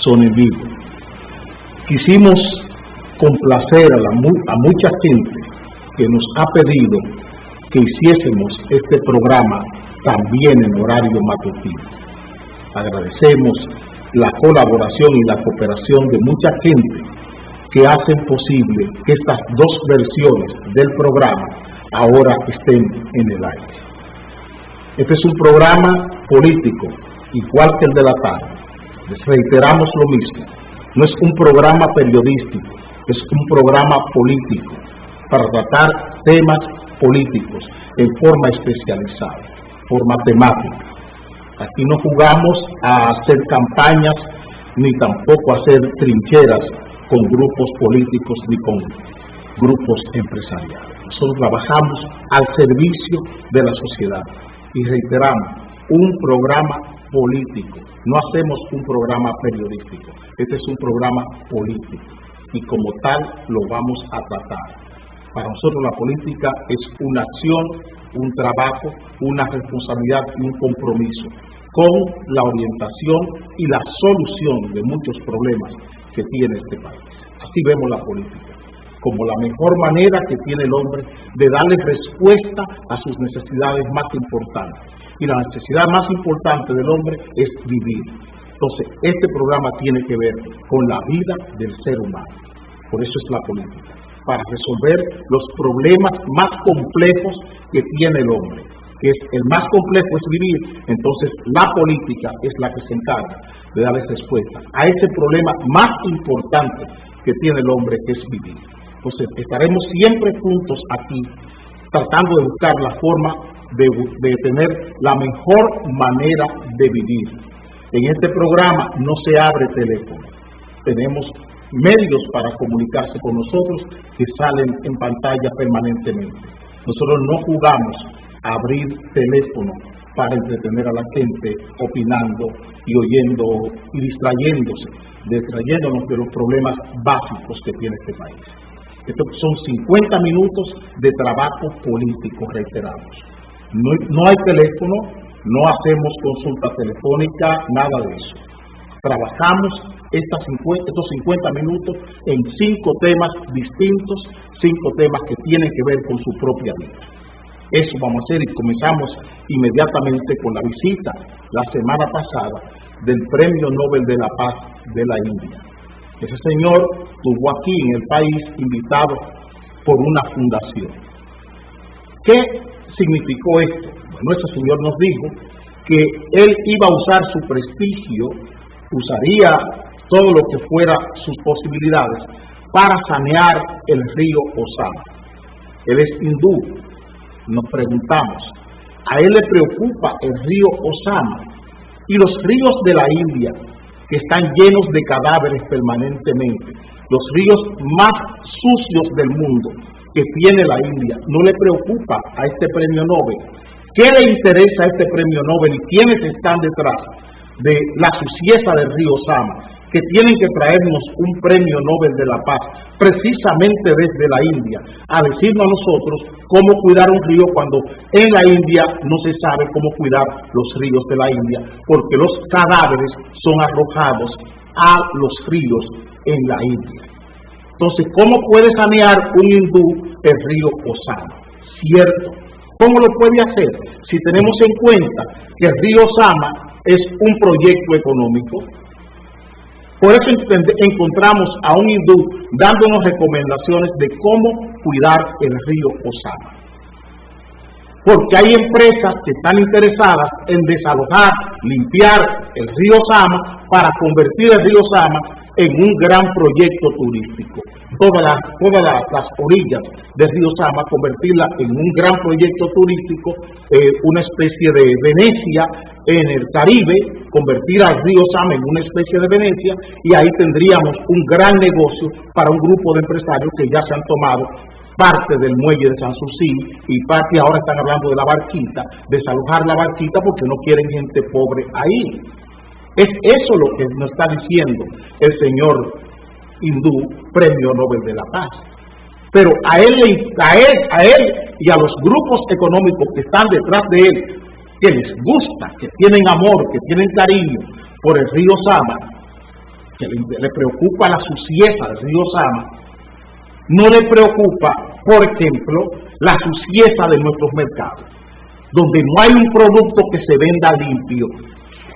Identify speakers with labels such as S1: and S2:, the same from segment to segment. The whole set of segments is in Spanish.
S1: son en vivo. Quisimos complacer a mucha gente que nos ha pedido que hiciésemos este programa también en horario matutino. Agradecemos la colaboración y la cooperación de mucha gente que hacen posible que estas dos versiones del programa ahora estén en el aire. Este es un programa político, igual que el de la tarde. Les reiteramos lo mismo. No es un programa periodístico, es un programa político para tratar temas políticos en forma especializada, forma temática. Aquí no jugamos a hacer campañas ni tampoco a hacer trincheras con grupos políticos ni con grupos empresariales. Nosotros trabajamos al servicio de la sociedad y reiteramos, un programa político. No hacemos un programa periodístico. Este es un programa político y como tal lo vamos a tratar. Para nosotros la política es una acción, un trabajo, una responsabilidad y un compromiso con la orientación y la solución de muchos problemas que tiene este país. Así vemos la política, como la mejor manera que tiene el hombre de darle respuesta a sus necesidades más importantes. Y la necesidad más importante del hombre es vivir. Entonces, este programa tiene que ver con la vida del ser humano. Por eso es la política, para resolver los problemas más complejos que tiene el hombre, que es el más complejo es vivir. Entonces, la política es la que se encarga de darle respuesta a ese problema más importante que tiene el hombre, que es vivir. Entonces, estaremos siempre juntos aquí, tratando de buscar la forma de tener la mejor manera de vivir. En este programa no se abre teléfono. Tenemos medios para comunicarse con nosotros que salen en pantalla permanentemente. Nosotros no jugamos a abrir teléfono para entretener a la gente opinando y oyendo y distrayéndonos de los problemas básicos que tiene este país. Estos son 50 minutos de trabajo político, reiteramos. No hay teléfono, no hacemos consulta telefónica, nada de eso. Trabajamos estos 50 minutos en 5 temas distintos, 5 temas que tienen que ver con su propia vida. Eso vamos a hacer y comenzamos inmediatamente con la visita la semana pasada del Premio Nobel de la Paz de la India. Ese señor estuvo aquí en el país invitado por una fundación. ¿Qué significó esto? Bueno, ese señor nos dijo que él iba a usar su prestigio, usaría todo lo que fuera sus posibilidades para sanear el río Osama. Él es hindú. Nos preguntamos, ¿a él le preocupa el río Osama y los ríos de la India que están llenos de cadáveres permanentemente? Los ríos más sucios del mundo que tiene la India, ¿no le preocupa a este premio Nobel? ¿Qué le interesa a este premio Nobel y quiénes están detrás de la suciedad del río Osama, que tienen que traernos un premio Nobel de la Paz, precisamente desde la India, a decirnos a nosotros cómo cuidar un río cuando en la India no se sabe cómo cuidar los ríos de la India, porque los cadáveres son arrojados a los ríos en la India? Entonces, ¿cómo puede sanear un hindú el río Osama? ¿Cierto? ¿Cómo lo puede hacer? Si tenemos en cuenta que el río Osama es un proyecto económico. Por eso encontramos a un hindú dándonos recomendaciones de cómo cuidar el río Osama. Porque hay empresas que están interesadas en desalojar, limpiar el río Osama para convertir el río Osama en un gran proyecto turístico. Todas las orillas del río Osama, convertirla en un gran proyecto turístico, una especie de Venecia en el Caribe, convertir al río Osama en una especie de Venecia, y ahí tendríamos un gran negocio para un grupo de empresarios que ya se han tomado parte del muelle de Sanssouci y parte ahora están hablando de la barquita, desalojar la barquita porque no quieren gente pobre ahí. Es eso lo que nos está diciendo el señor hindú, Premio Nobel de la Paz. Pero a él y a los grupos económicos que están detrás de él, que les gusta, que tienen amor, que tienen cariño por el río Osama, que le preocupa la suciedad del río Sama, no le preocupa, por ejemplo, la suciedad de nuestros mercados, donde no hay un producto que se venda limpio.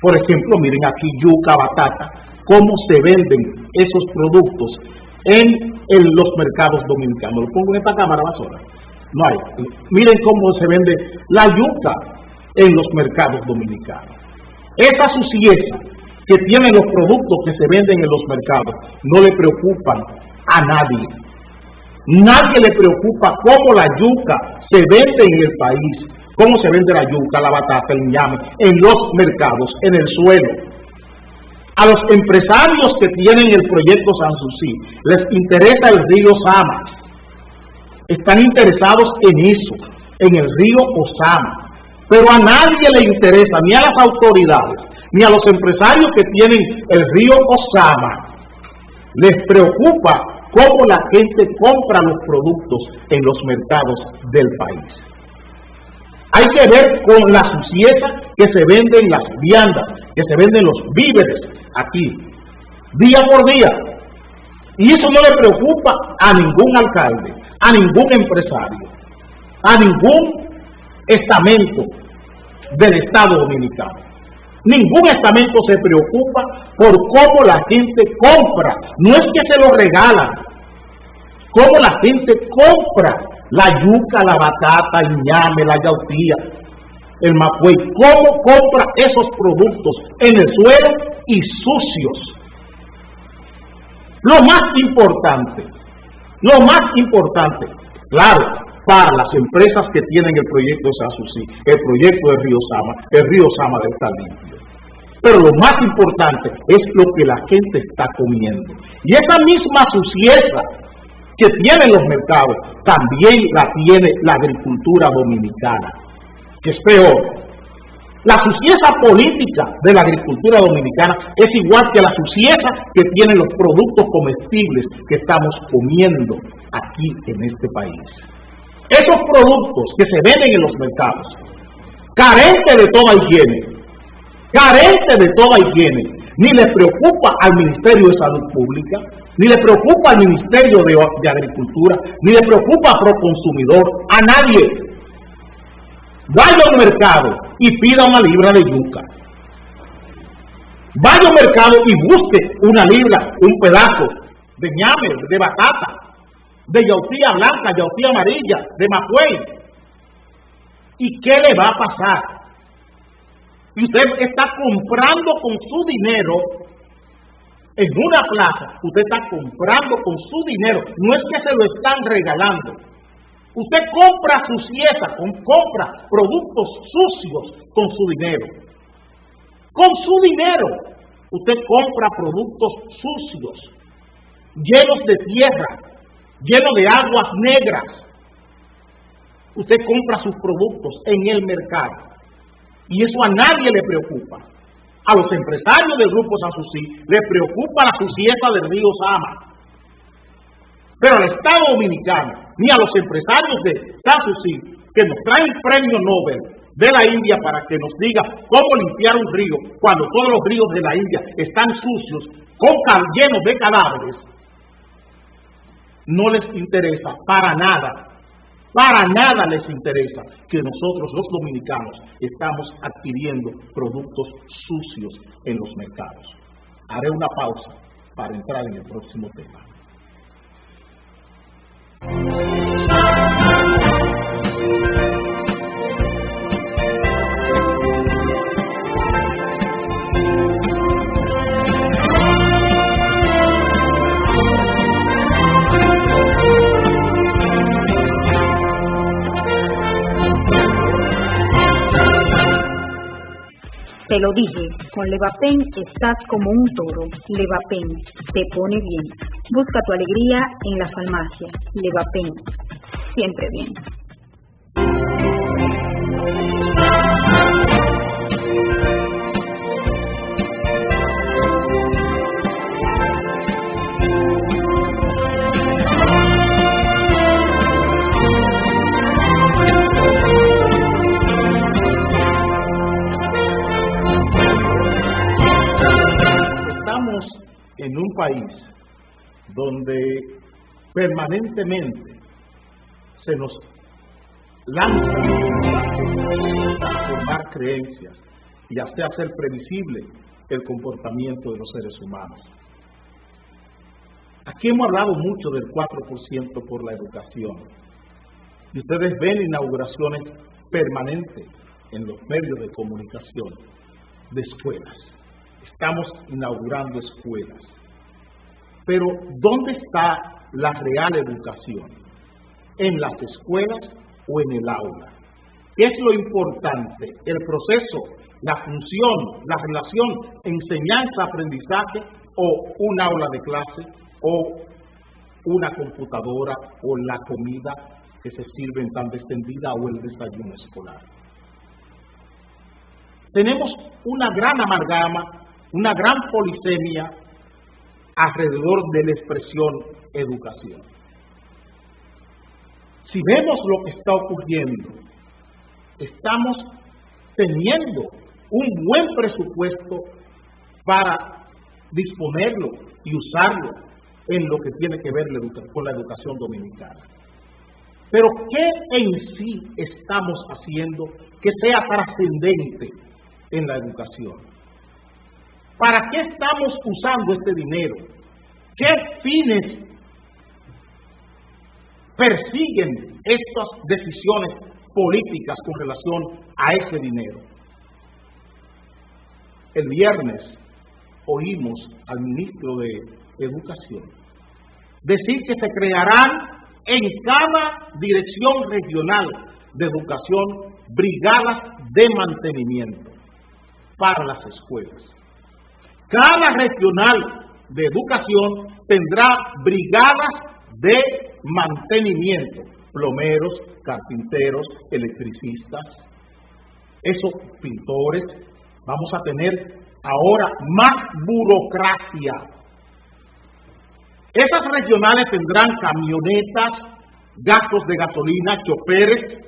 S1: Por ejemplo, miren aquí yuca, batata, cómo se venden esos productos en los mercados dominicanos. Lo pongo en esta cámara, basura. No hay. Miren cómo se vende la yuca en los mercados dominicanos. Esa suciedad que tienen los productos que se venden en los mercados no le preocupan a nadie. Nadie le preocupa cómo la yuca se vende en el país, cómo se vende la yuca, la batata, el ñame, en los mercados, en el suelo. A los empresarios que tienen el proyecto Sanssouci les interesa el río Sama. Están interesados en eso, en el río Osama. Pero a nadie le interesa, ni a las autoridades, ni a los empresarios que tienen el río Osama. Les preocupa cómo la gente compra los productos en los mercados del país. Hay que ver con la suciedad que se vende en las viandas, que se venden los víveres aquí, día por día. Y eso no le preocupa a ningún alcalde, a ningún empresario, a ningún estamento del Estado Dominicano. Ningún estamento se preocupa por cómo la gente compra. No es que se lo regalan. Cómo la gente compra la yuca, la batata, el ñame, la yautía, el macuey. Cómo compra esos productos en el suelo y sucios. Lo más importante, claro, para las empresas que tienen el proyecto Sanssouci, el proyecto del río Sama, el río Sama debe estar limpio. Pero lo más importante es lo que la gente está comiendo. Y esa misma suciedad que tienen los mercados, también la tiene la agricultura dominicana, que es peor. La suciedad política de la agricultura dominicana es igual que la suciedad que tienen los productos comestibles que estamos comiendo aquí en este país. Esos productos que se venden en los mercados, carentes de toda higiene, ni le preocupa al Ministerio de Salud Pública, ni le preocupa al Ministerio de Agricultura, ni le preocupa a Proconsumidor, a nadie. Vaya al mercado y pida una libra de yuca. Vaya al mercado y busque una libra, un pedazo de ñame, de batata, de yautía blanca, yautía amarilla, de macuey. ¿Y qué le va a pasar? Y usted está comprando con su dinero en una plaza, usted está comprando con su dinero, no es que se lo están regalando. Usted compra suciedad, compra productos sucios con su dinero. Con su dinero, usted compra productos sucios, llenos de tierra, llenos de aguas negras. Usted compra sus productos en el mercado. Y eso a nadie le preocupa. A los empresarios del Grupo Sanssouci les preocupa la suciedad del río Sama. Pero al Estado Dominicano, ni a los empresarios de Sanssouci, que nos traen el premio Nobel de la India para que nos diga cómo limpiar un río, cuando todos los ríos de la India están sucios, llenos de cadáveres, no les interesa para nada les interesa que nosotros los dominicanos estamos adquiriendo productos sucios en los mercados. Haré una pausa para entrar en el próximo tema.
S2: Te lo dije, con Levapen estás como un toro. Levapen te pone bien. Busca tu alegría en la farmacia. Levapen, siempre bien.
S1: En país donde permanentemente se nos lanza a formar creencias y hacer previsible el comportamiento de los seres humanos. Aquí hemos hablado mucho del 4% por la educación. Y ustedes ven inauguraciones permanentes en los medios de comunicación de escuelas. Estamos inaugurando escuelas. Pero ¿dónde está la real educación? ¿En las escuelas o en el aula? ¿Qué es lo importante? ¿El proceso, la función, la relación enseñanza-aprendizaje o un aula de clase o una computadora o la comida que se sirve en tan extendida o el desayuno escolar? Tenemos una gran amalgama, una gran polisemia alrededor de la expresión educación. Si vemos lo que está ocurriendo, estamos teniendo un buen presupuesto para disponerlo y usarlo en lo que tiene que ver con la educación dominicana. Pero ¿qué en sí estamos haciendo que sea trascendente en la educación? ¿Para qué estamos usando este dinero? ¿Qué fines persiguen estas decisiones políticas con relación a ese dinero? El viernes oímos al ministro de Educación decir que se crearán en cada dirección regional de educación brigadas de mantenimiento para las escuelas. Cada regional de educación tendrá brigadas de mantenimiento, plomeros, carpinteros, electricistas, esos pintores. Vamos a tener ahora más burocracia. Esas regionales tendrán camionetas, gastos de gasolina, choferes,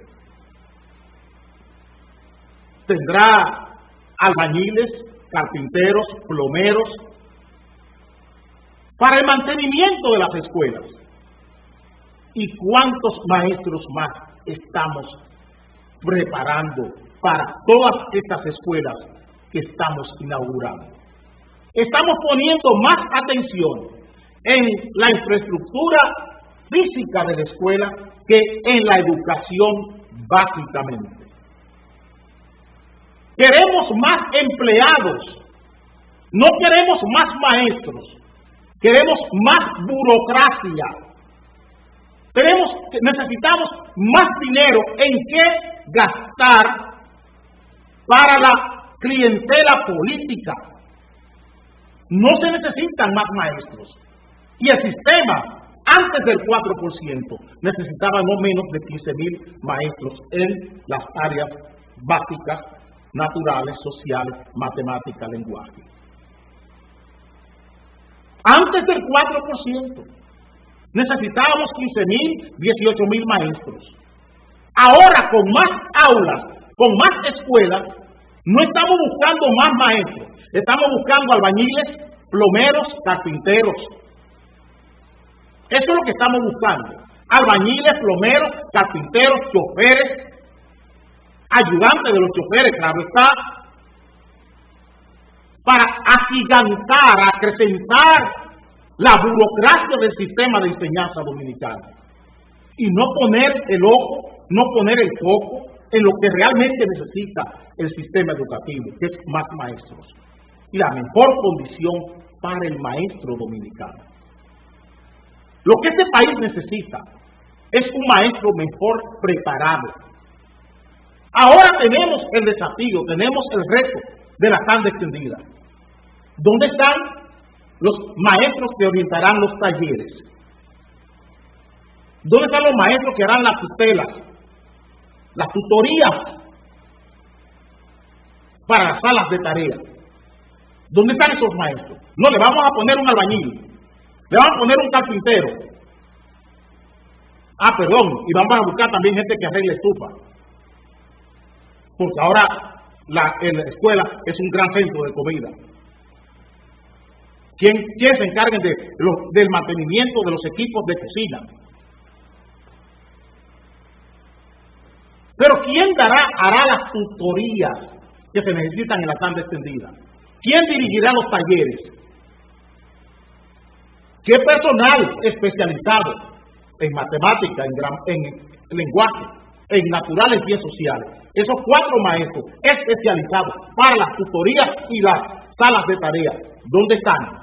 S1: tendrá albañiles, carpinteros, plomeros, para el mantenimiento de las escuelas. ¿Y cuántos maestros más estamos preparando para todas estas escuelas que estamos inaugurando? Estamos poniendo más atención en la infraestructura física de la escuela que en la educación básicamente. Queremos más empleados, no queremos más maestros, queremos más burocracia. Necesitamos más dinero en qué gastar para la clientela política. No se necesitan más maestros. Y el sistema, antes del 4%, necesitaba no menos de 15,000 maestros en las áreas básicas, naturales, sociales, matemáticas, lenguaje. Antes del 4%, necesitábamos 15,000, 18,000 maestros. Ahora, con más aulas, con más escuelas, no estamos buscando más maestros, estamos buscando albañiles, plomeros, carpinteros. Eso es lo que estamos buscando. Albañiles, plomeros, carpinteros, choferes, ayudantes de los choferes, claro está, para agigantar, acrecentar la burocracia del sistema de enseñanza dominicana y no poner el ojo, no poner el foco en lo que realmente necesita el sistema educativo, que es más maestros y la mejor condición para el maestro dominicano. Lo que este país necesita es un maestro mejor preparado. Ahora tenemos el desafío, tenemos el reto de la tanda extendida. ¿Dónde están los maestros que orientarán los talleres? ¿Dónde están los maestros que harán las tutelas, las tutorías para las salas de tarea? ¿Dónde están esos maestros? No, le vamos a poner un albañil, le vamos a poner un carpintero. Y vamos a buscar también gente que arregle estufa. Porque ahora la escuela es un gran centro de comida. ¿Quién se encargue del mantenimiento de los equipos de cocina? Pero ¿quién hará las tutorías que se necesitan en la tanda extendida? ¿Quién dirigirá los talleres? ¿Qué personal especializado en matemática, en lenguaje, en naturales y en sociales? Esos 4 maestros especializados para las tutorías y las salas de tarea, ¿dónde están?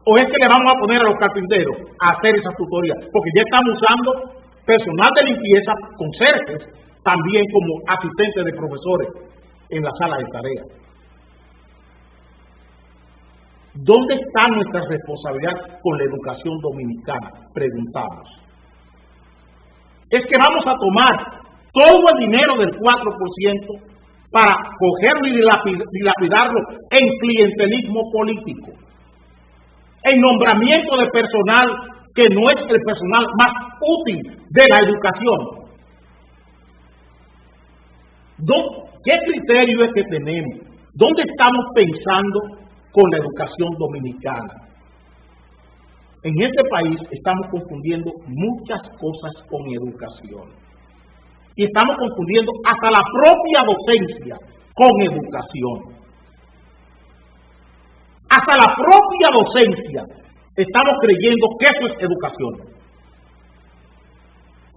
S1: ¿O es que le vamos a poner a los carpinteros a hacer esas tutorías? Porque ya estamos usando personal de limpieza, conserjes, también como asistentes de profesores en la sala de tareas. ¿Dónde está nuestra responsabilidad con la educación dominicana? Preguntamos. Es que vamos a tomar todo el dinero del 4% para cogerlo y dilapidarlo en clientelismo político, en nombramiento de personal que no es el personal más útil de la educación. ¿Qué criterio es que tenemos? ¿Dónde estamos pensando con la educación dominicana? En este país estamos confundiendo muchas cosas con educación. Y estamos confundiendo hasta la propia docencia con educación. Hasta la propia docencia estamos creyendo que eso es educación.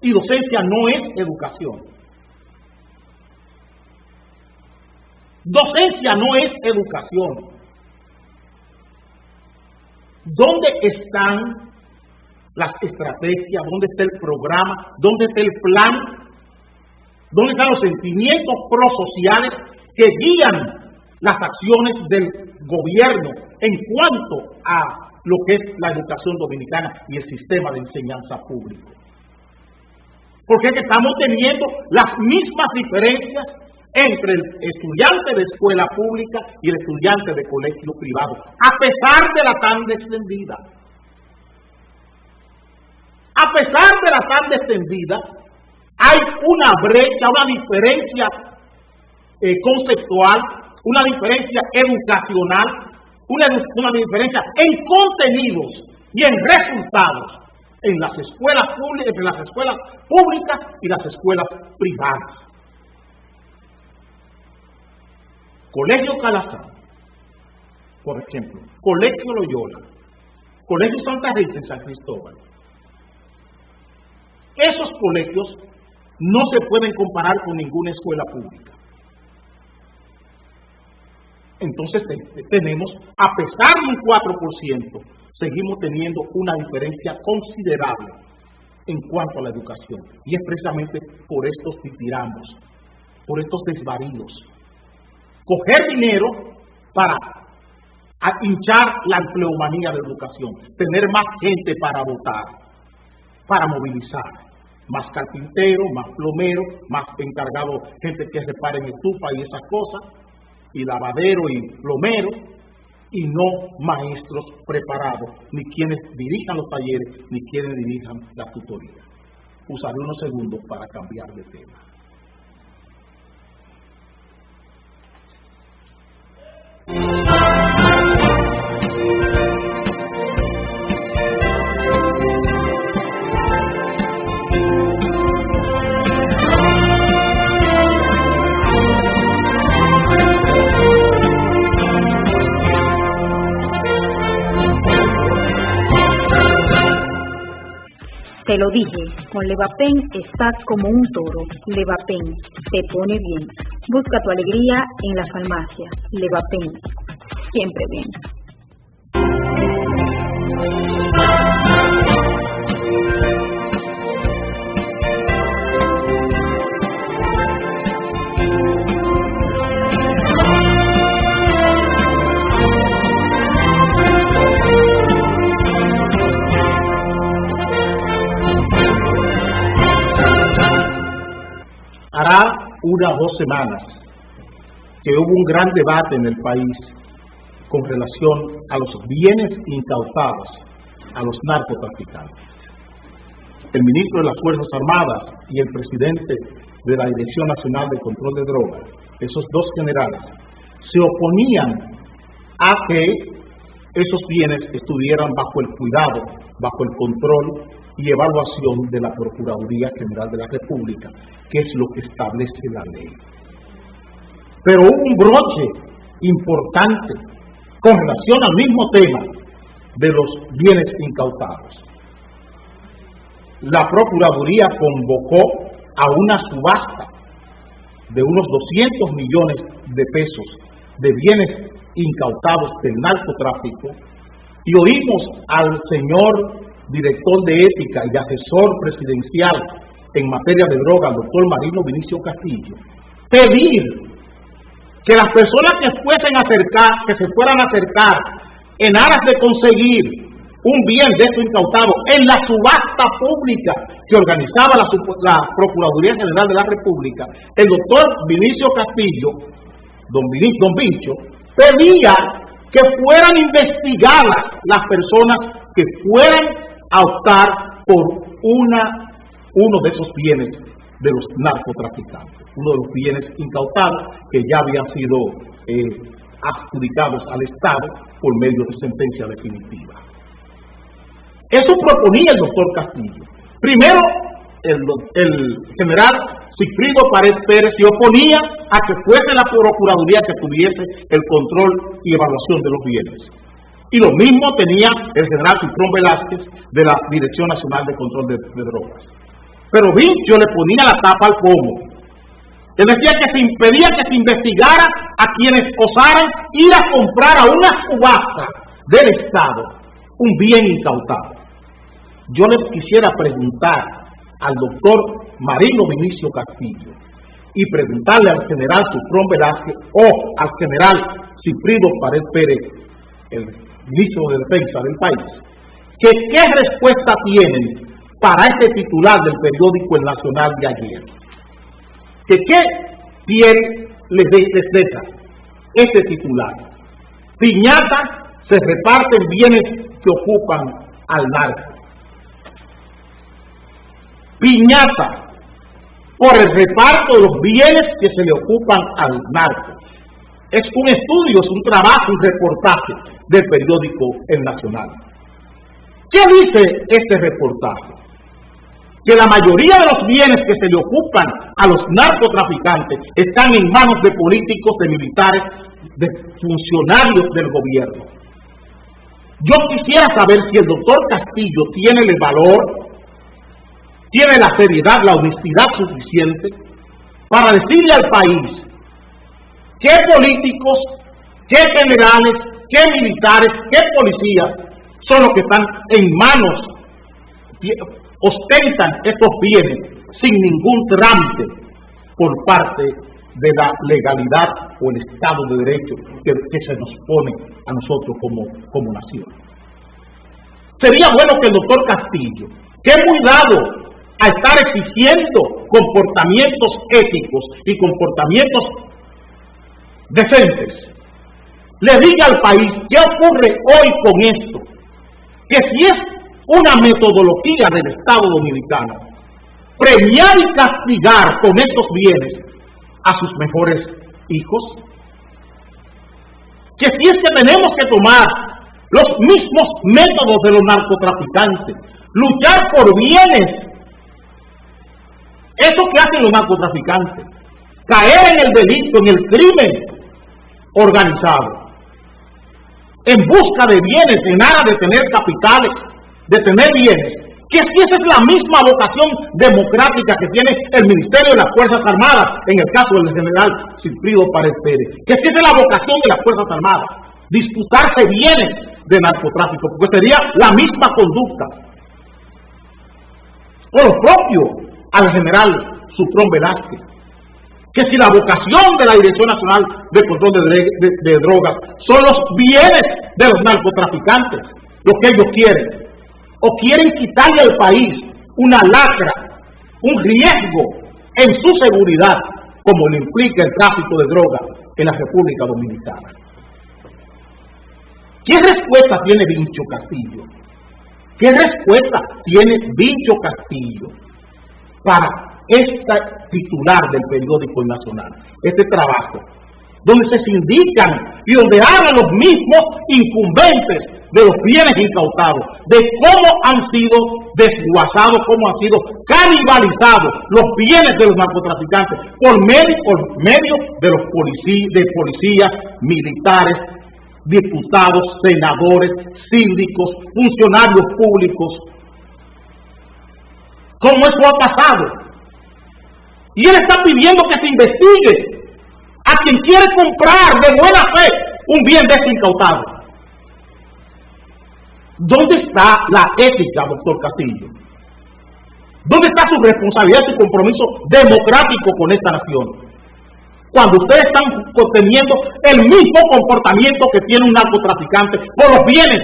S1: Y docencia no es educación. Docencia no es educación. ¿Dónde están las estrategias? ¿Dónde está el programa? ¿Dónde está el plan? ¿Dónde están los sentimientos prosociales que guían las acciones del gobierno en cuanto a lo que es la educación dominicana y el sistema de enseñanza público? Porque es que estamos teniendo las mismas diferencias entre el estudiante de escuela pública y el estudiante de colegio privado, a pesar de la tanda extendida. A pesar de la tanda extendida, hay una brecha, una diferencia conceptual, una diferencia educacional, una diferencia en contenidos y en resultados en las escuelas públicas, entre las escuelas públicas y las escuelas privadas. Colegio Calazán, por ejemplo, Colegio Loyola, Colegio Santa Rita en San Cristóbal. Esos colegios no se pueden comparar con ninguna escuela pública. Entonces tenemos, a pesar de un 4%, seguimos teniendo una diferencia considerable en cuanto a la educación. Y es precisamente por estos ditirambos, por estos desvaríos. Coger dinero para hinchar la empleomanía de educación, tener más gente para votar, para movilizar, más carpinteros, más plomeros, más encargados, gente que reparen estufa y esas cosas, y lavadero y plomero, y no maestros preparados, ni quienes dirijan los talleres, ni quienes dirijan la tutoría. Usaré unos segundos para cambiar de tema.
S2: Te lo dije, con Levapen estás como un toro. Levapen, te pone bien. Busca tu alegría en la farmacia. Levapen, siempre bien.
S1: Hará unas 2 semanas que hubo un gran debate en el país con relación a los bienes incautados a los narcotraficantes. El ministro de las Fuerzas Armadas y el presidente de la Dirección Nacional de Control de Drogas, esos 2 generales, se oponían a que esos bienes estuvieran bajo el cuidado, bajo el control y evaluación de la Procuraduría General de la República, que es lo que establece la ley. Pero hubo un broche importante con relación al mismo tema de los bienes incautados. La Procuraduría convocó a una subasta de unos 200 millones de pesos de bienes incautados del narcotráfico y oímos al señor director de ética y asesor presidencial en materia de droga, el doctor Marino Vinicio Castillo, pedir que las personas que se fueran a acercar en aras de conseguir un bien de esto incautado en la subasta pública que organizaba la Procuraduría General de la República, el doctor Vinicio Castillo, don Vincho, pedía que fueran investigadas las personas que fueran a optar por uno de esos bienes de los narcotraficantes, uno de los bienes incautados que ya habían sido adjudicados al Estado por medio de sentencia definitiva. Eso proponía el doctor Castillo. Primero, el general Sigfrido Pared Pérez se oponía a que fuese la Procuraduría que tuviese el control y evaluación de los bienes. Y lo mismo tenía el general Citrón Velázquez de la Dirección Nacional de Control de Drogas. Pero Vincho le ponía la tapa al pomo. Él decía que se impedía que se investigara a quienes osaran ir a comprar a una subasta del Estado un bien incautado. Yo les quisiera preguntar al doctor Marino Vinicio Castillo y preguntarle al general Citrón Velázquez o al general Sigfrido Pared Pérez, el ministro de Defensa del país, que qué respuesta tienen para este titular del periódico El Nacional de ayer. Que qué piel les deja este titular. Piñata, se reparten bienes que ocupan al narco. Piñata por el reparto de los bienes que se le ocupan al narco. Es un estudio, es un trabajo, un reportaje del periódico El Nacional. ¿Qué dice este reportaje? Que la mayoría de los bienes que se le ocupan a los narcotraficantes están en manos de políticos, de militares, de funcionarios del gobierno. Yo quisiera saber si el doctor Castillo tiene el valor, tiene la seriedad, la honestidad suficiente para decirle al país qué políticos, qué generales, qué militares, qué policías son los que están en manos, ostentan estos bienes sin ningún trámite por parte de la legalidad o el Estado de Derecho que se nos pone a nosotros como nación. Sería bueno que el doctor Castillo, que es muy dado a estar exigiendo comportamientos éticos y comportamientos decentes, le diga al país qué ocurre hoy con esto, que si es una metodología del Estado Dominicano premiar y castigar con estos bienes a sus mejores hijos, que si es que tenemos que tomar los mismos métodos de los narcotraficantes, luchar por bienes. Eso que hacen los narcotraficantes, caer en el delito, en el crimen organizado, en busca de bienes, en aras de tener capitales, de tener bienes, que si esa es la misma vocación democrática que tiene el Ministerio de las Fuerzas Armadas, en el caso del general Sigfrido Pared Pérez, que si esa es la vocación de las Fuerzas Armadas, disputarse bienes de narcotráfico, porque sería la misma conducta. O lo propio al general Citrón Velázquez, que si la vocación de la Dirección Nacional de Control de Drogas son los bienes de los narcotraficantes, lo que ellos quieren, o quieren quitarle al país una lacra, un riesgo en su seguridad, como le implica el tráfico de drogas en la República Dominicana. ¿Qué respuesta tiene Vincho Castillo? ¿Qué respuesta tiene Vincho Castillo para esta titular del periódico Nacional? Este trabajo donde se sindican y donde hablan los mismos incumbentes de los bienes incautados, de cómo han sido desguazados, cómo han sido canibalizados los bienes de los narcotraficantes por medio de los policías, militares, diputados, senadores, síndicos, funcionarios públicos. ¿Cómo eso ha pasado? Y él está pidiendo que se investigue a quien quiere comprar de buena fe un bien de ese incautado. ¿Dónde está la ética, doctor Castillo? ¿Dónde está su responsabilidad, su compromiso democrático con esta nación? Cuando ustedes están teniendo el mismo comportamiento que tiene un narcotraficante por los bienes.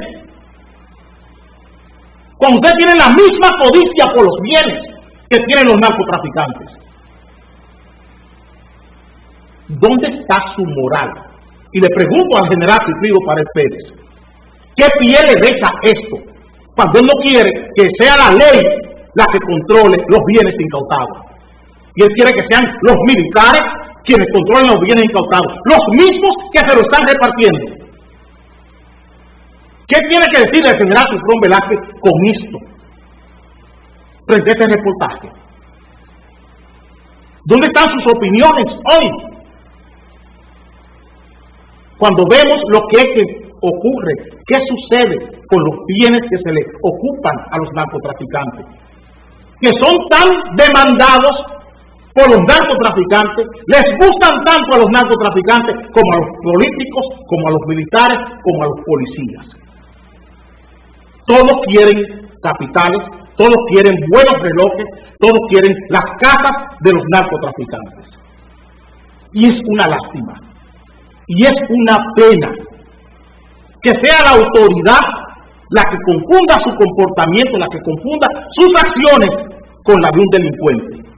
S1: Cuando ustedes tienen la misma codicia por los bienes que tienen los narcotraficantes. ¿Dónde está su moral? Y le pregunto al general Sigfrido Páez Pérez, ¿qué pie le deja esto? Cuando él no quiere que sea la ley la que controle los bienes incautados. Y él quiere que sean los militares quienes controlen los bienes incautados, los mismos que se lo están repartiendo. ¿Qué tiene que decir el general Sufrón Velázquez con esto? Frente a este reportaje. ¿Dónde están sus opiniones hoy? Cuando vemos lo que ocurre, qué sucede con los bienes que se le ocupan a los narcotraficantes, que son tan demandados por los narcotraficantes, les gustan tanto a los narcotraficantes como a los políticos, como a los militares, como a los policías. Todos quieren capitales, todos quieren buenos relojes, todos quieren las casas de los narcotraficantes. Y es una lástima, y es una pena que sea la autoridad la que confunda su comportamiento, la que confunda sus acciones con la de un delincuente.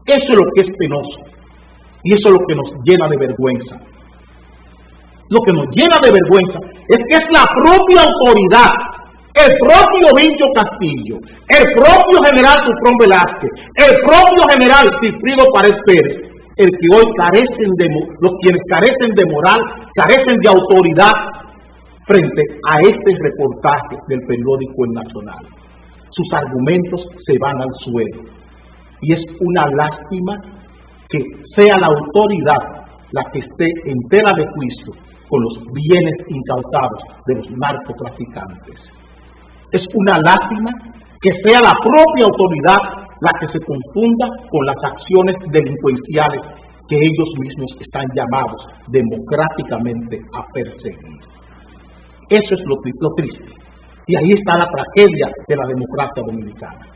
S1: Eso es lo que es penoso, y eso es lo que nos llena de vergüenza. Lo que nos llena de vergüenza es que es la propia autoridad, el propio Vincho Castillo, el propio general Sufrón Velázquez, el propio general Sigfrido Páez Pérez, el que hoy los quienes carecen de moral, carecen de autoridad frente a este reportaje del periódico El Nacional. Sus argumentos se van al suelo. Y es una lástima que sea la autoridad la que esté en tela de juicio con los bienes incautados de los narcotraficantes. Es una lástima que sea la propia autoridad la que se confunda con las acciones delincuenciales que ellos mismos están llamados democráticamente a perseguir. Eso es lo triste. Y ahí está la tragedia de la democracia dominicana.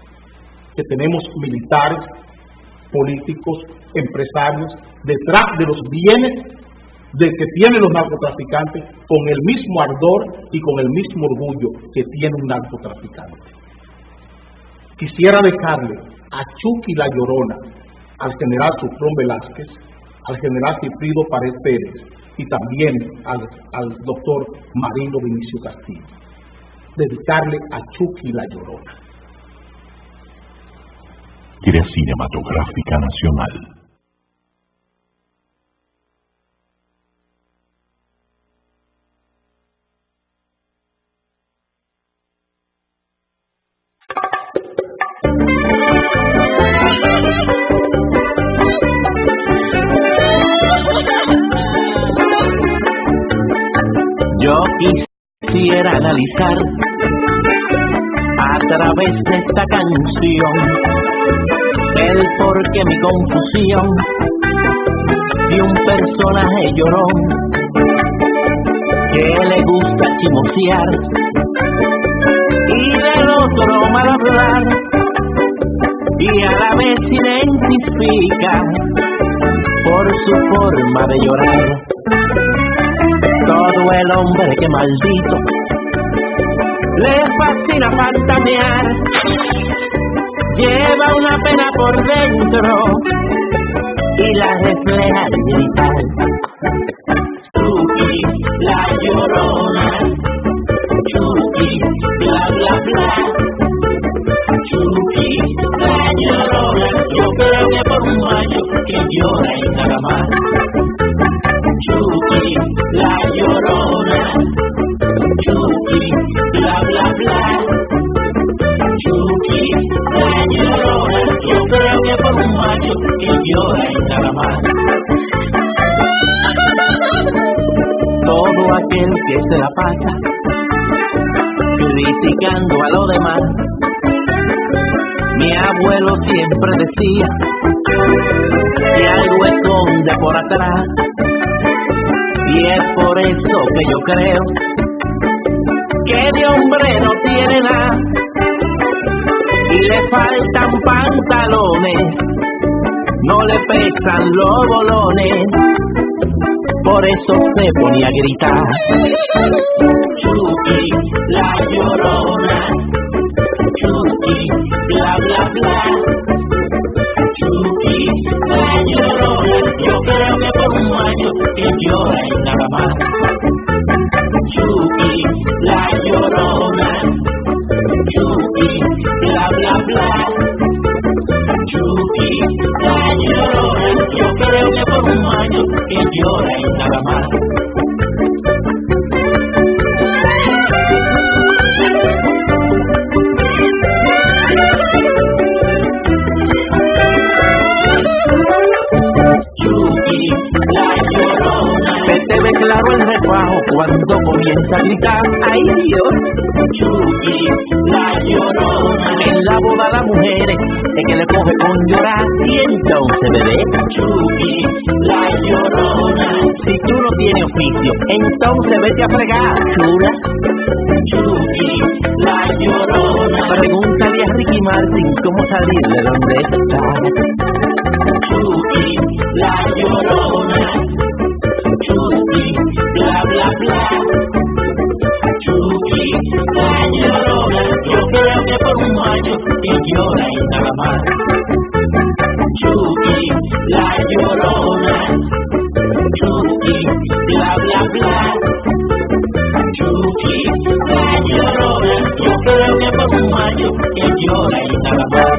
S1: Que tenemos militares, políticos, empresarios, detrás de los bienes que tienen los narcotraficantes, con el mismo ardor y con el mismo orgullo que tiene un narcotraficante. Quisiera dejarle a Chucky La Llorona, al general Sufrón Velázquez, al general Sigfrido Páez Pérez y también al doctor Marino Vinicio Castillo. Dedicarle a Chucky La Llorona.
S3: Tira Cinematográfica Nacional.
S4: Yo quisiera analizar a través de esta canción el porqué mi confusión de un personaje llorón que le gusta chismosear y del otro mal hablar y a la vez se identifica por su forma de llorar. Todo el hombre que maldito le fascina fantamear, lleva una pena por dentro y la refleja al gritar. Chucky La Llorona, Chucky bla bla bla, Chucky La Llorona, yo creo que por un año que llora y nada más. bla. Chucky, la llorona, yo creo que por un macho que llora y nada más. Todo aquel que se la pasa criticando a los demás. Mi abuelo siempre decía que algo esconde por atrás, y es por eso que yo creo que de hombre no tiene nada y le faltan pantalones, no le pesan los bolones, por eso se ponía a gritar. Chucky, la llorona, Chucky, bla bla bla. Chucky, la llorona, yo creo que por un año que llora y nada más. Chucky, la llorona, Chucky, bla bla bla. Chucky, la llorona, yo creo que por un año que llora y nada más. Chucky, la llorona, se te ve claro el refajo cuando comienza a gritar. ¡Ay, Dios! Chucky, la llorona, en la boda la mujer es que le coge con llorar y entonces bebé. Chucky, la llorona, si tú no tienes oficio, entonces vete a fregar, chula. Chucky, la llorona, pregúntale a Ricky Martin cómo salir de donde está. Chucky, la llorona, Chucky, bla bla bla. Chucky, la llorona, yo creo que por un año que llora y nada más. Chucky, la llorona, Chucky, bla bla bla. Chucky, la llorona, yo creo que por un año que llora y nada más.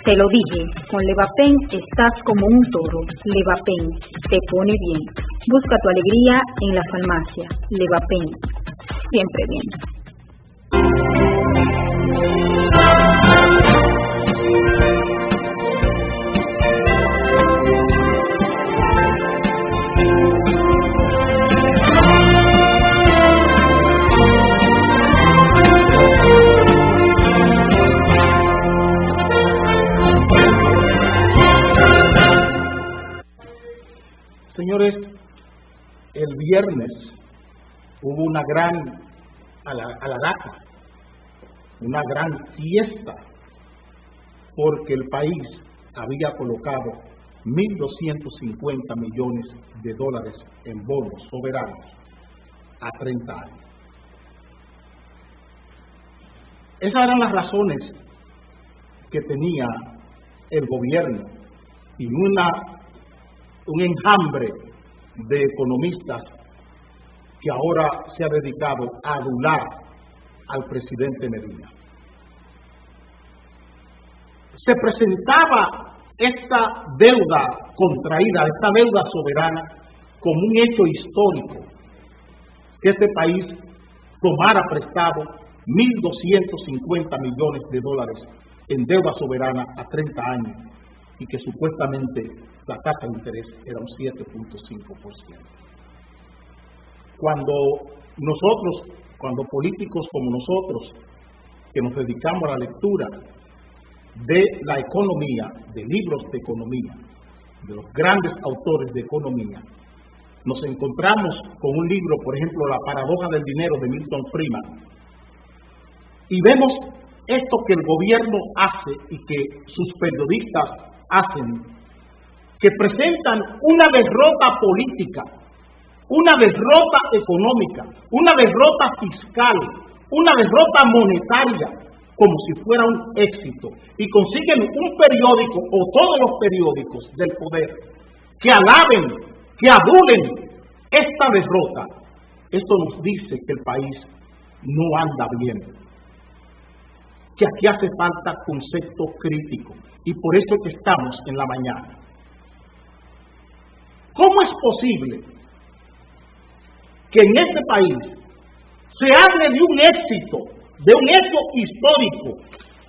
S2: Te lo dije, con Levapen estás como un toro. Levapen, te pone bien. Busca tu alegría en la farmacia. Levapen, siempre bien.
S1: Señores, el viernes hubo una gran alaraca, una gran fiesta, porque el país había colocado 1.250 millones de dólares en bonos soberanos a 30 años. Esas eran las razones que tenía el gobierno y un enjambre de economistas que ahora se ha dedicado a adular al presidente Medina. Se presentaba esta deuda contraída, esta deuda soberana, como un hecho histórico, que este país tomara prestado 1.250 millones de dólares en deuda soberana a 30 años y que supuestamente la tasa de interés era un 7.5%. Cuando políticos como nosotros, que nos dedicamos a la lectura de la economía, de libros de economía, de los grandes autores de economía, nos encontramos con un libro, por ejemplo, La paradoja del dinero de Milton Friedman, y vemos esto que el gobierno hace y que sus periodistas hacen, que presentan una derrota política, una derrota económica, una derrota fiscal, una derrota monetaria, como si fuera un éxito y consiguen un periódico o todos los periódicos del poder que alaben, que adulen esta derrota, esto nos dice que el país no anda bien, que aquí hace falta concepto crítico, y por eso es que estamos en la mañana. ¿Cómo es posible que en este país se hable de un éxito, de un hecho histórico,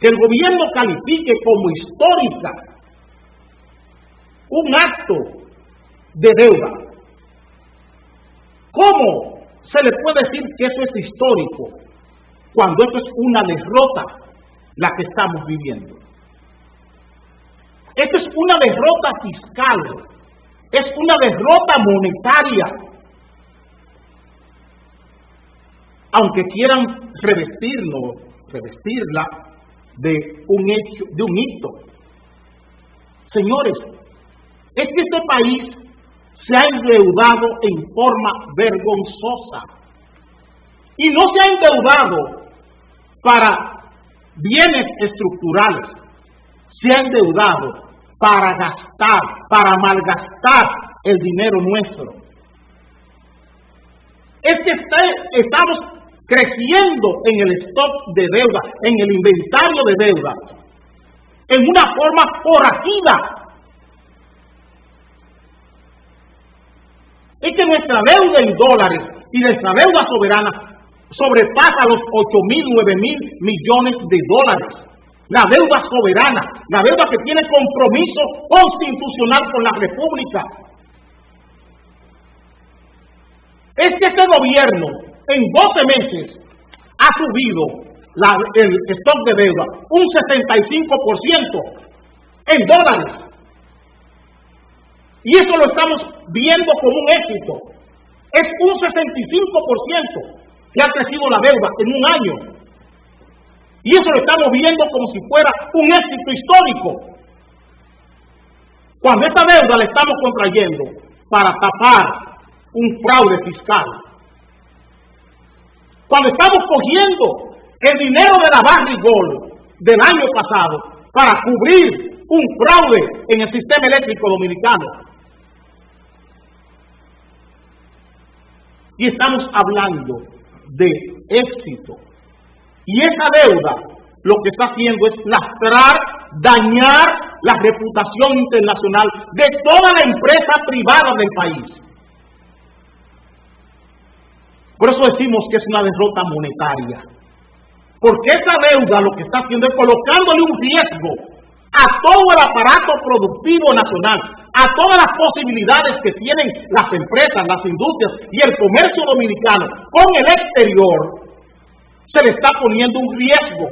S1: que el gobierno califique como histórica, un acto de deuda? ¿Cómo se le puede decir que eso es histórico cuando esto es una derrota la que estamos viviendo? Esto es una derrota fiscal, es una derrota monetaria. Aunque quieran revestirla de un hecho, de un hito. Señores, es que este país se ha endeudado en forma vergonzosa. Y no se ha endeudado para bienes estructurales, se ha endeudado para gastar, para malgastar el dinero nuestro. Es que estamos creciendo en el stock de deuda, en el inventario de deuda, en una forma forajida. Es que nuestra deuda en dólares y nuestra deuda soberana sobrepasa los 8.000, 9.000 millones de dólares. La deuda soberana, la deuda que tiene compromiso constitucional con la República. Es que este gobierno en 12 meses ha subido el stock de deuda un 65% en dólares. Y eso lo estamos viendo como un éxito. Es un 65% que ha crecido la deuda en un año. Y eso lo estamos viendo como si fuera un éxito histórico. Cuando esta deuda la estamos contrayendo para tapar un fraude fiscal. Cuando estamos cogiendo el dinero de la Barrigol del año pasado para cubrir un fraude en el sistema eléctrico dominicano. Y estamos hablando de éxito. Y esa deuda lo que está haciendo es lastrar, dañar la reputación internacional de toda la empresa privada del país. Por eso decimos que es una derrota monetaria. Porque esa deuda lo que está haciendo es colocándole un riesgo a todo el aparato productivo nacional, a todas las posibilidades que tienen las empresas, las industrias y el comercio dominicano con el exterior. Se le está poniendo un riesgo,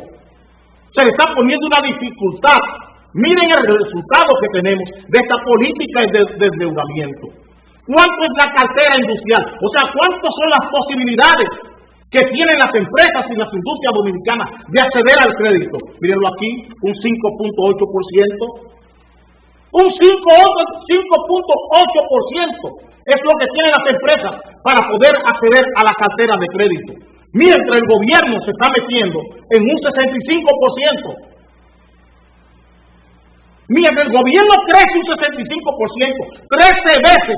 S1: se le está poniendo una dificultad. Miren el resultado que tenemos de esta política de endeudamiento. ¿Cuánto es la cartera industrial? O sea, ¿cuántas son las posibilidades que tienen las empresas y las industrias dominicanas de acceder al crédito? Mírenlo aquí, un 5.8%. Un 5.8% es lo que tienen las empresas para poder acceder a la cartera de crédito. Mientras el gobierno se está metiendo en un 65%. Mientras el gobierno crece un 65%, 13 veces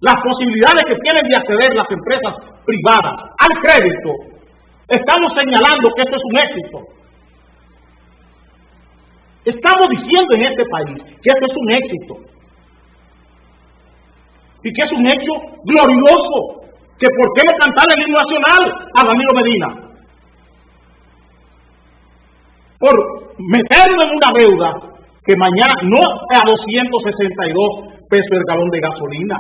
S1: las posibilidades que tienen de acceder las empresas privadas al crédito, estamos señalando que esto es un éxito. Estamos diciendo en este país que esto es un éxito. Y que es un hecho glorioso. Que por qué no cantar el himno nacional a Danilo Medina. Por meterlo en una deuda que mañana no es a 262 pesos el galón de gasolina.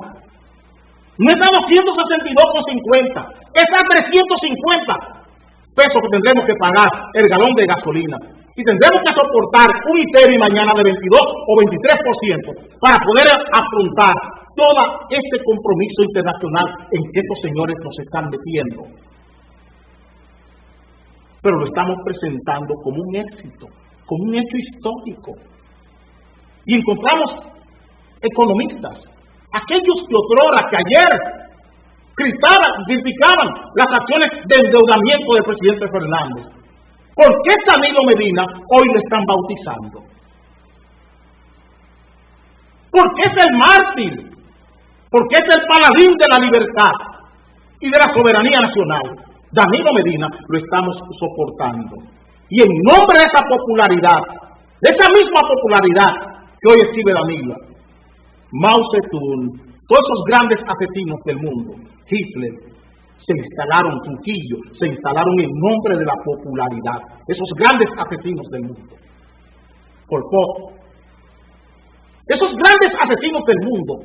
S1: No es a 262,50, es a 350 pesos que tendremos que pagar el galón de gasolina. Y tendremos que soportar un ITERI mañana de 22 o 23% para poder afrontar todo este compromiso internacional en que estos señores nos están metiendo. Pero lo estamos presentando como un éxito, como un hecho histórico. Y encontramos economistas, aquellos que otrora, que ayer criticaban las acciones de endeudamiento del presidente Fernández. ¿Por qué Danilo Medina hoy lo están bautizando? Porque es el mártir, porque es el paladín de la libertad y de la soberanía nacional. Danilo Medina lo estamos soportando. Y en nombre de esa popularidad, de esa misma popularidad que hoy exhibe Danilo, Mao Zedong, todos esos grandes asesinos del mundo, Hitler, se instalaron, Trujillo, se instalaron en nombre de la popularidad, esos grandes asesinos del mundo. Pol Pot, esos grandes asesinos del mundo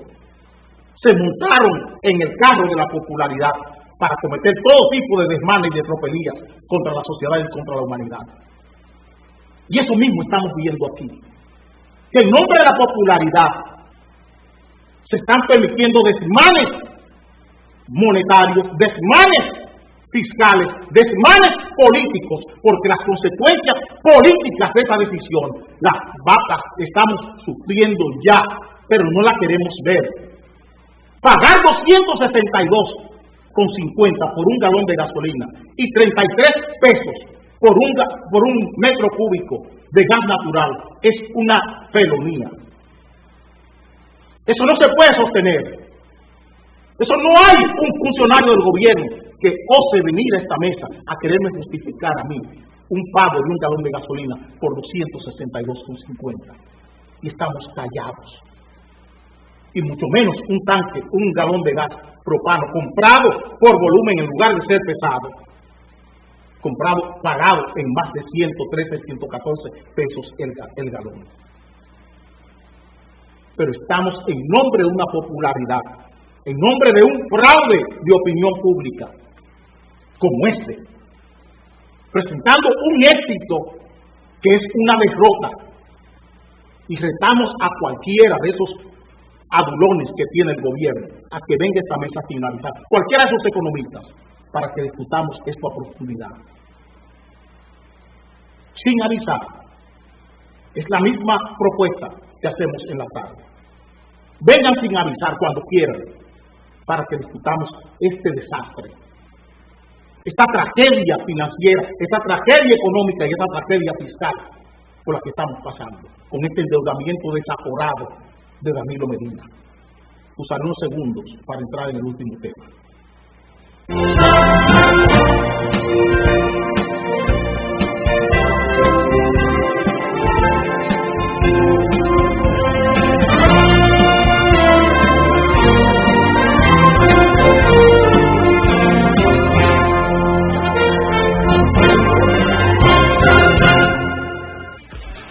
S1: se montaron en el carro de la popularidad para cometer todo tipo de desmanes y de tropelías contra la sociedad y contra la humanidad. Y eso mismo estamos viendo aquí, que en nombre de la popularidad se están permitiendo desmanes monetarios, desmanes fiscales, desmanes políticos, porque las consecuencias políticas de esa decisión las estamos sufriendo ya, pero no la queremos ver. Pagar 262,50 por un galón de gasolina y 33 pesos por un metro cúbico de gas natural es una felonía. Eso no se puede sostener. Eso no hay un funcionario del gobierno que ose venir a esta mesa a quererme justificar a mí un pago de un galón de gasolina por 262,50. Y estamos callados. Y mucho menos un tanque, un galón de gas propano comprado por volumen en lugar de ser pesado, pagado en más de 113, 114 pesos el galón. Pero estamos en nombre de una popularidad, en nombre de un fraude de opinión pública como este, presentando un éxito que es una derrota, y retamos a cualquiera de esos adulones que tiene el gobierno a que venga esta mesa a finalizar, cualquiera de esos economistas, para que discutamos esto a profundidad. Sin avisar. Es la misma propuesta que hacemos en la tarde. Vengan sin avisar cuando quieran, para que discutamos este desastre, esta tragedia financiera, esta tragedia económica y esta tragedia fiscal por la que estamos pasando, con este endeudamiento desaforado de Danilo Medina. Usaré unos segundos para entrar en el último tema.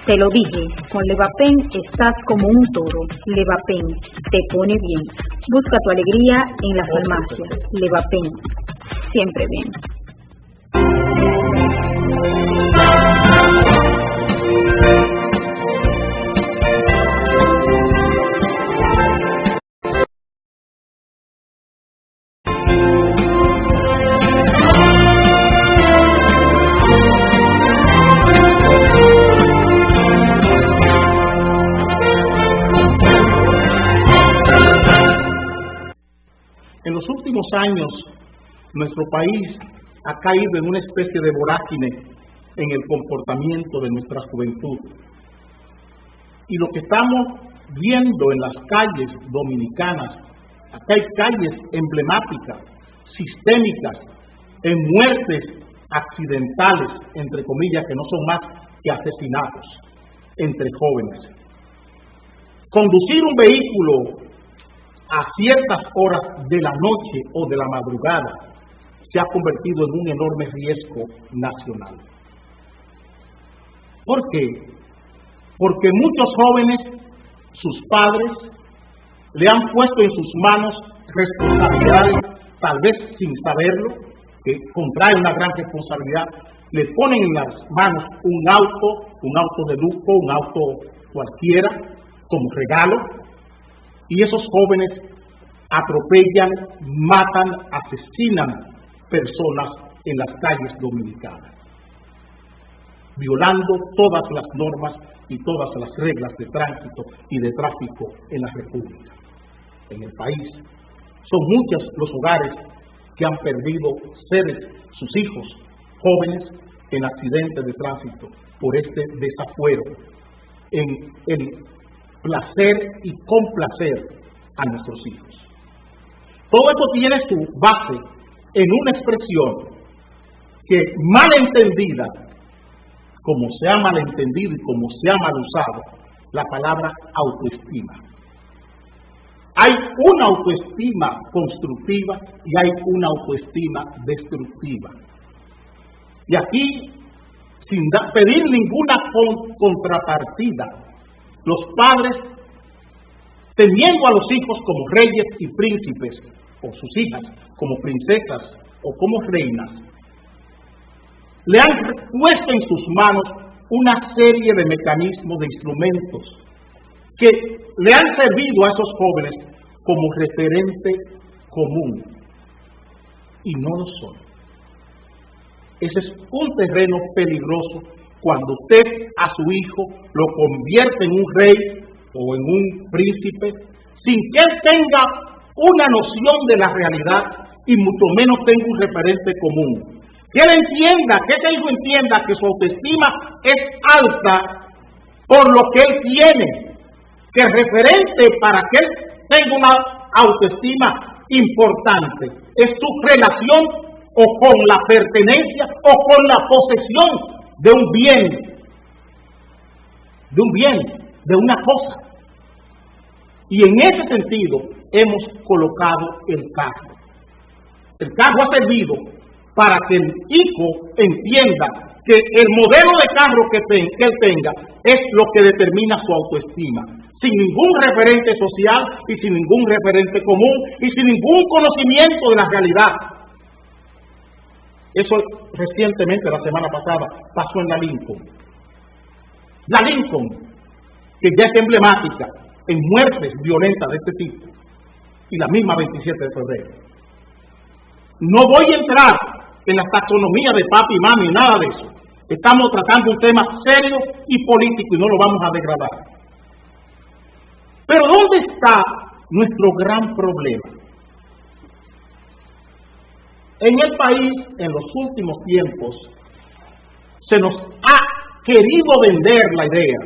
S2: Te lo dije, con Levapen estás como un toro. Levapen te pone bien. Busca tu alegría en la farmacia. Levapen, siempre bien.
S1: En los últimos años, nuestro país ha caído en una especie de vorágine en el comportamiento de nuestra juventud. Y lo que estamos viendo en las calles dominicanas, acá hay calles emblemáticas, sistémicas, en muertes accidentales, entre comillas, que no son más que asesinatos entre jóvenes. Conducir un vehículo a ciertas horas de la noche o de la madrugada se ha convertido en un enorme riesgo nacional. ¿Por qué? Porque muchos jóvenes, sus padres, le han puesto en sus manos responsabilidades, tal vez sin saberlo, que contrae una gran responsabilidad, le ponen en las manos un auto de lujo, un auto cualquiera, como regalo, y esos jóvenes atropellan, matan, asesinan personas en las calles dominicanas, violando todas las normas y todas las reglas de tránsito y de tráfico en la República, en el país. Son muchos los hogares que han perdido seres, sus hijos, jóvenes, en accidentes de tránsito por este desafuero en el placer y complacer a nuestros hijos. Todo esto tiene su base en una expresión que, mal entendida, como se ha malentendido y como se ha mal usado, la palabra autoestima. Hay una autoestima constructiva y hay una autoestima destructiva. Y aquí, sin pedir ninguna contrapartida, los padres, teniendo a los hijos como reyes y príncipes, o sus hijas como princesas o como reinas, le han puesto en sus manos una serie de mecanismos, de instrumentos, que le han servido a esos jóvenes como referente común, y no lo son. Ese es un terreno peligroso cuando usted a su hijo lo convierte en un rey o en un príncipe, sin que él tenga una noción de la realidad y mucho menos tenga un referente común. Que él entienda, que ese hijo entienda que su autoestima es alta por lo que él tiene, que el referente para que él tenga una autoestima importante es su relación o con la pertenencia o con la posesión de un bien, de una cosa. Y en ese sentido hemos colocado el carro. El carro ha servido para que el hijo entienda que el modelo de carro que él tenga es lo que determina su autoestima, sin ningún referente social y sin ningún referente común y sin ningún conocimiento de la realidad. Eso recientemente, la semana pasada, pasó en la Lincoln. La Lincoln, que ya es emblemática en muertes violentas de este tipo, y la misma 27 de febrero. No voy a entrar en la taxonomía de papi y mami, nada de eso. Estamos tratando un tema serio y político y no lo vamos a degradar. Pero ¿dónde está nuestro gran problema? En el país, en los últimos tiempos, se nos ha querido vender la idea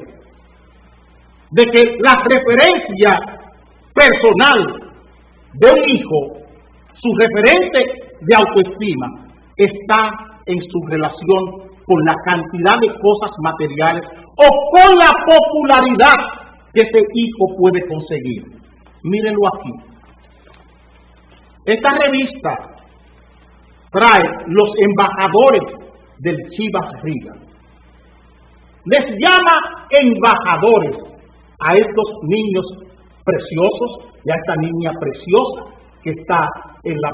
S1: de que la referencia personal de un hijo, su referente de autoestima, está en su relación con la cantidad de cosas materiales o con la popularidad que ese hijo puede conseguir. Mírenlo aquí. Esta revista trae los embajadores del Chivas Riga. Les llama embajadores a estos niños preciosos y a esta niña preciosa que está en la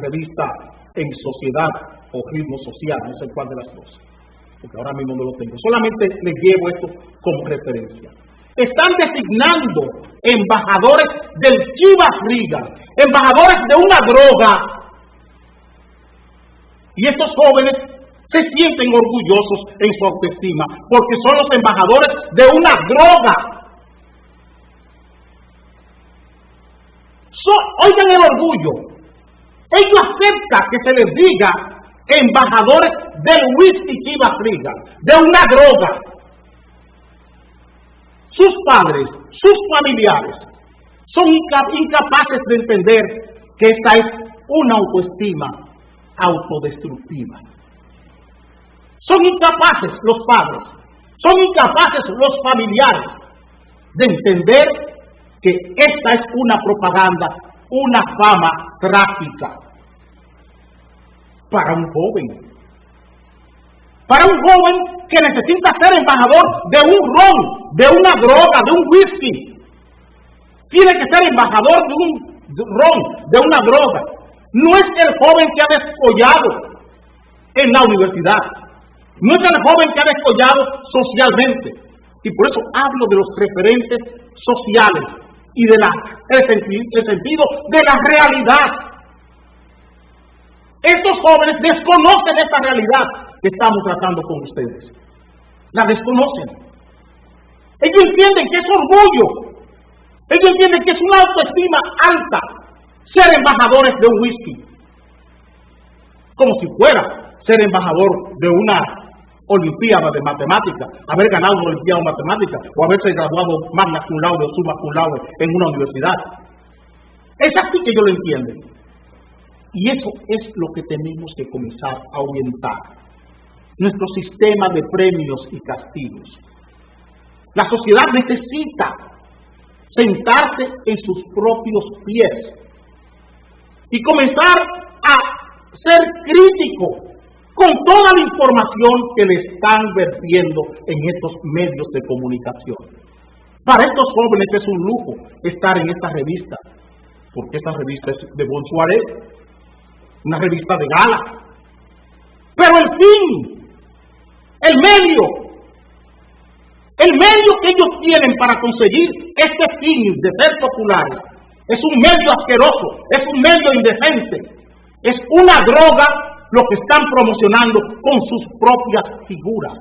S1: revista En Sociedad o Ritmo Social, no sé cuál de las dos, porque ahora mismo no lo tengo. Solamente les llevo esto como referencia. Están designando embajadores del Chivas Riga, embajadores de una droga. Y estos jóvenes se sienten orgullosos en su autoestima porque son los embajadores de una droga. Oigan el orgullo. Ellos aceptan que se les diga embajadores del whisky Chivas Riga, de una droga. Sus padres, sus familiares, son incapaces de entender que esta es una autoestima autodestructiva. Son incapaces los padres, son incapaces los familiares de entender que esta es una propaganda, una fama trágica para un joven. Para un joven que necesita ser embajador de un ron, de una droga, de un whisky. Tiene que ser embajador de un ron, de una droga. No es el joven que ha descollado en la universidad. No es el joven que ha descollado socialmente. Y por eso hablo de los referentes sociales y de el sentido de la realidad. Estos jóvenes desconocen esta realidad que estamos tratando con ustedes. La desconocen. Ellos entienden que es orgullo. Ellos entienden que es una autoestima alta ser embajadores de un whisky. Como si fuera ser embajador de una olimpiada de matemáticas, haber ganado una olimpiada de matemáticas o haberse graduado magna cum laude o summa cum laude en una universidad. Es así que yo lo entiendo. Y eso es lo que tenemos que comenzar a orientar. Nuestro sistema de premios y castigos. La sociedad necesita sentarse en sus propios pies y comenzar a ser crítico con toda la información que le están vertiendo en estos medios de comunicación. Para estos jóvenes es un lujo estar en esta revista, porque esta revista es de Bon Suárez, una revista de gala. Pero el fin, el medio que ellos tienen para conseguir este fin de ser populares, es un medio asqueroso, es un medio indecente, es una droga lo que están promocionando con sus propias figuras.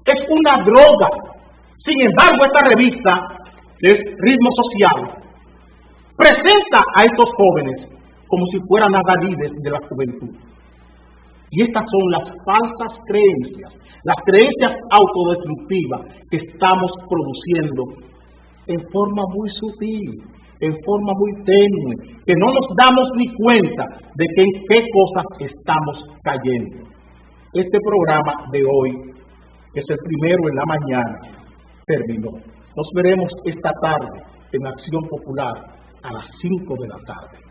S1: Es una droga. Sin embargo, esta revista de Ritmo Social presenta a estos jóvenes como si fueran adalides de la juventud. Y estas son las falsas creencias, las creencias autodestructivas que estamos produciendo en forma muy sutil, en forma muy tenue, que no nos damos ni cuenta de que en qué cosas estamos cayendo. Este programa de hoy, que es el primero en la mañana, terminó. Nos veremos esta tarde en Acción Popular a las 5 de la tarde.